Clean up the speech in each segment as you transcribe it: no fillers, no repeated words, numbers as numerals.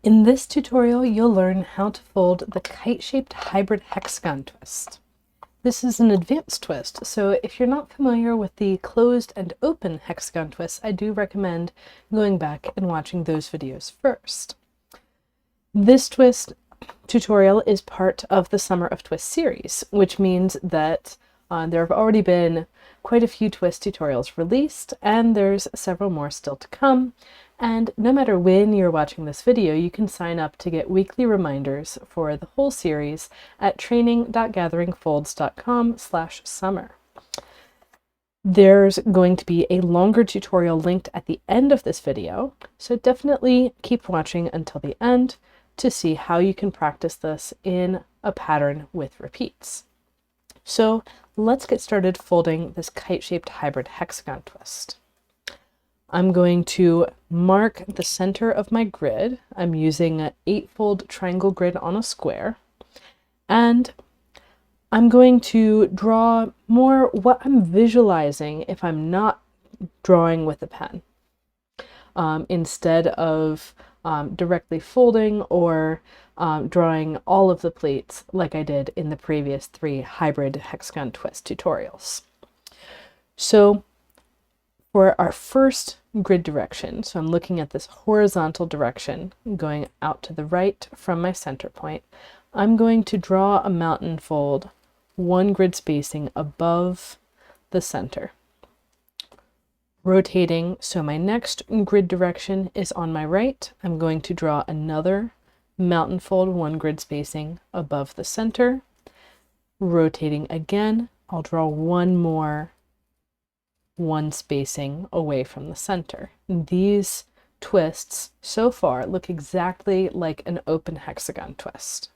In this tutorial, you'll learn how to fold the kite-shaped hybrid hexagon twist. This is an advanced twist, so if you're not familiar with the closed and open hexagon twists, I do recommend going back and watching those videos first. This twist tutorial is part of the Summer of Twist series, which means that there have already been quite a few twist tutorials released, and there's several more still to come. And no matter when you're watching this video, you can sign up to get weekly reminders for the whole series at training.gatheringfolds.com/summer. There's going to be a longer tutorial linked at the end of this video, so definitely keep watching until the end to see how you can practice this in a pattern with repeats. So let's get started folding this kite-shaped hybrid hexagon twist. I'm going to mark the center of my grid. I'm using an 8-fold triangle grid on a square, and I'm going to draw more what I'm visualizing if I'm not drawing with a pen, instead of directly folding or drawing all of the pleats like I did in the previous 3 hybrid hexagon twist tutorials. So for our first grid direction, so I'm looking at this horizontal direction going out to the right from my center point, I'm going to draw a mountain fold 1 grid spacing above the center. Rotating, so my next grid direction is on my right, I'm going to draw another mountain fold 1 grid spacing above the center. Rotating again, I'll draw one more 1 spacing away from the center. These twists so far look exactly like an open hexagon twist.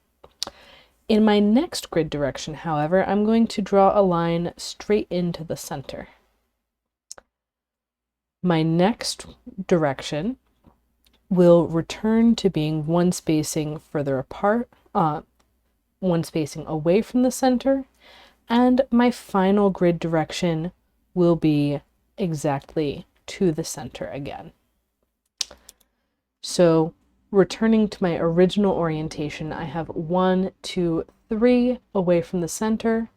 In my next grid direction, however, I'm going to draw a line straight into the center. My next direction will return to being 1 spacing further apart, 1 spacing away from the center, and my final grid direction will be exactly to the center again. So returning to my original orientation, I have 1, 2, 3 away from the center,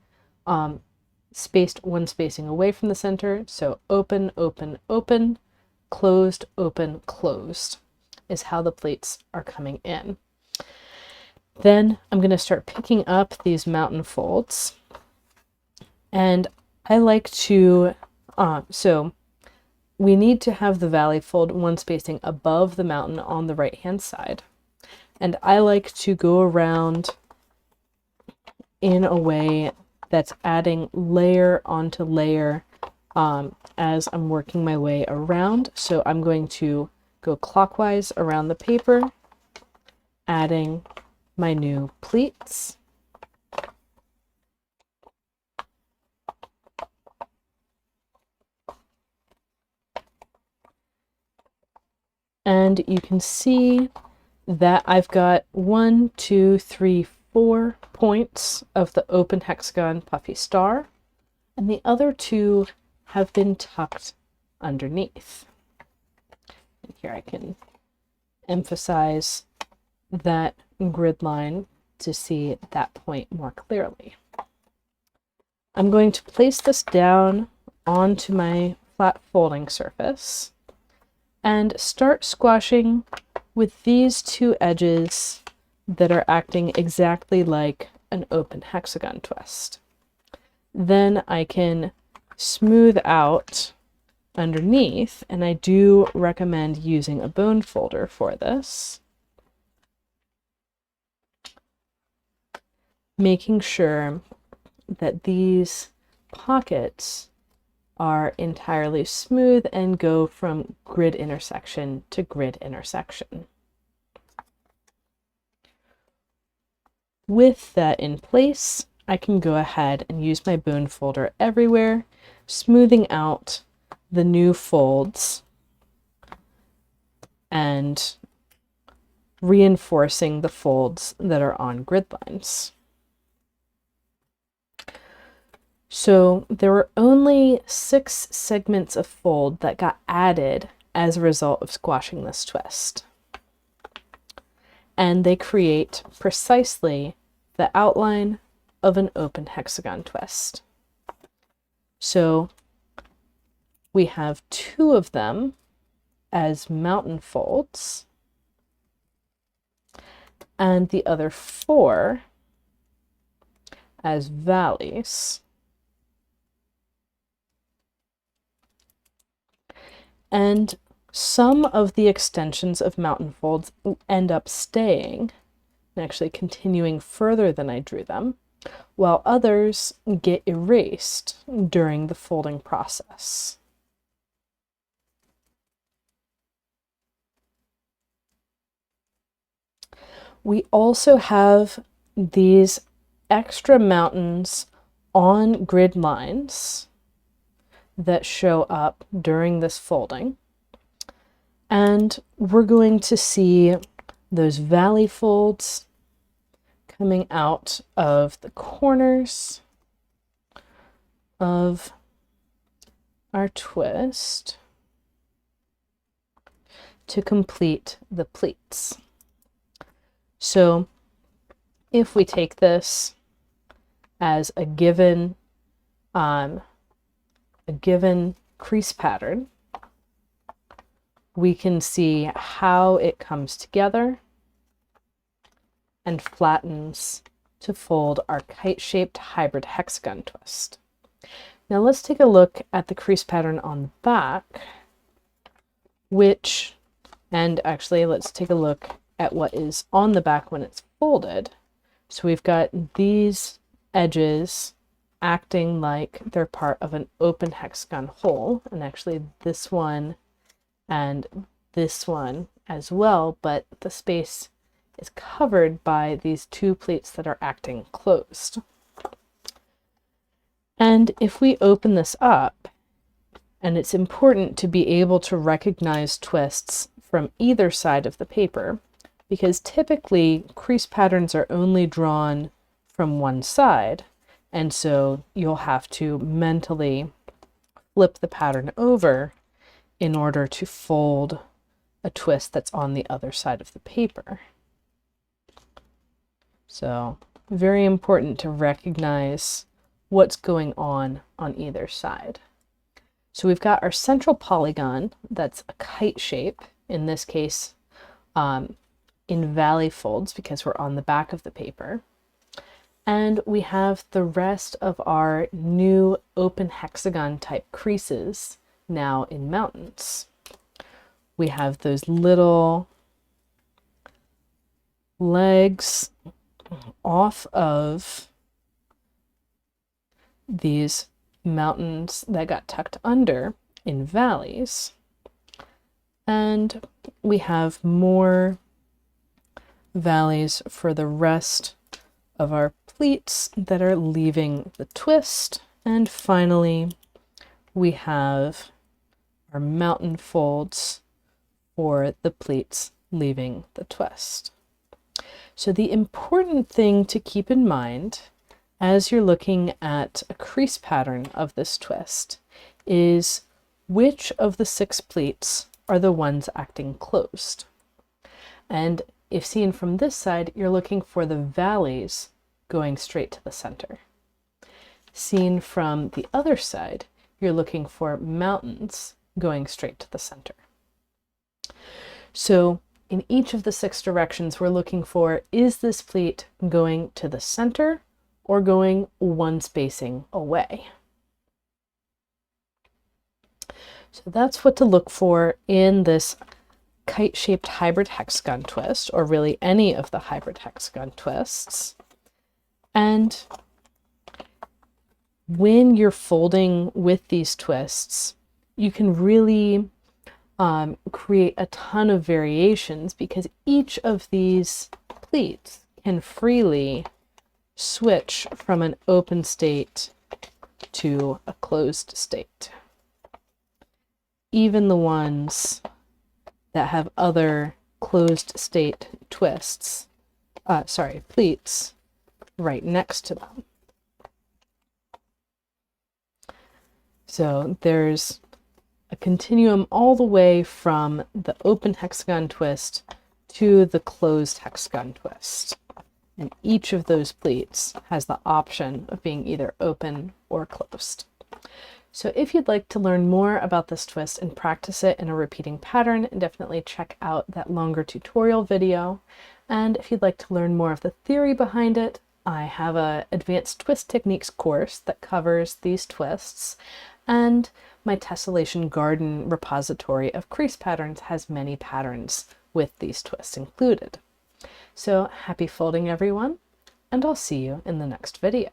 spaced 1 spacing away from the center. So open, open, open, closed, open, closed is how the plates are coming in. Then I'm going to start picking up these mountain folds, and I like to, so we need to have the valley fold 1 spacing above the mountain on the right hand side. And I like to go around in a way that's adding layer onto layer as I'm working my way around. So I'm going to go clockwise around the paper, adding my new pleats. And you can see that I've got 1, 2, 3, 4 points of the open hexagon puffy star, and the other 2 have been tucked underneath. And here I can emphasize that grid line to see that point more clearly. I'm going to place this down onto my flat folding surface and start squashing with these 2 edges that are acting exactly like an open hexagon twist. Then I can smooth out underneath, and I do recommend using a bone folder for this, making sure that these pockets are entirely smooth and go from grid intersection to grid intersection. With that in place, I can go ahead and use my bone folder everywhere, smoothing out the new folds and reinforcing the folds that are on grid lines. So there were only 6 segments of fold that got added as a result of squashing this twist. and they create precisely the outline of an open hexagon twist. So we have 2 of them as mountain folds, and the other 4 as valleys. And some of the extensions of mountain folds end up staying and actually continuing further than I drew them, while others get erased during the folding process. We also have these extra mountains on grid lines that show up during this folding. And we're going to see those valley folds coming out of the corners of our twist to complete the pleats. So if we take this as a given crease pattern, we can see how it comes together and flattens to fold our kite-shaped hybrid hexagon twist. Now let's take a look at the crease pattern on the back, and actually let's take a look at what is on the back when it's folded. So we've got these edges acting like they're part of an open hexagon hole, and actually this one and this one as well, but the space is covered by these 2 pleats that are acting closed. And if we open this up, and it's important to be able to recognize twists from either side of the paper, because typically crease patterns are only drawn from one side, and so you'll have to mentally flip the pattern over in order to fold a twist that's on the other side of the paper. So very important to recognize what's going on either side. So we've got our central polygon that's a kite shape, in this case in valley folds because we're on the back of the paper. And we have the rest of our new open hexagon type creases now in mountains. We have those little legs off of these mountains that got tucked under in valleys. And we have more valleys for the rest of our pleats that are leaving the twist. And finally, we have our mountain folds for the pleats leaving the twist. So the important thing to keep in mind as you're looking at a crease pattern of this twist is which of the 6 pleats are the ones acting closed. And if seen from this side, you're looking for the valleys going straight to the center. Seen from the other side, you're looking for mountains going straight to the center. So in each of the 6 directions, we're looking for, is this pleat going to the center or going one spacing away? So that's what to look for in this kite-shaped hybrid hexagon twist, or really any of the hybrid hexagon twists. And when you're folding with these twists, you can really create a ton of variations because each of these pleats can freely switch from an open state to a closed state. Even the ones that have other closed state twists, pleats right next to them. So there's a continuum all the way from the open hexagon twist to the closed hexagon twist. And each of those pleats has the option of being either open or closed. So if you'd like to learn more about this twist and practice it in a repeating pattern, definitely check out that longer tutorial video. And if you'd like to learn more of the theory behind it, I have an advanced twist techniques course that covers these twists, and my Tessellation garden repository of crease patterns has many patterns with these twists included. So happy folding, everyone, and I'll see you in the next video.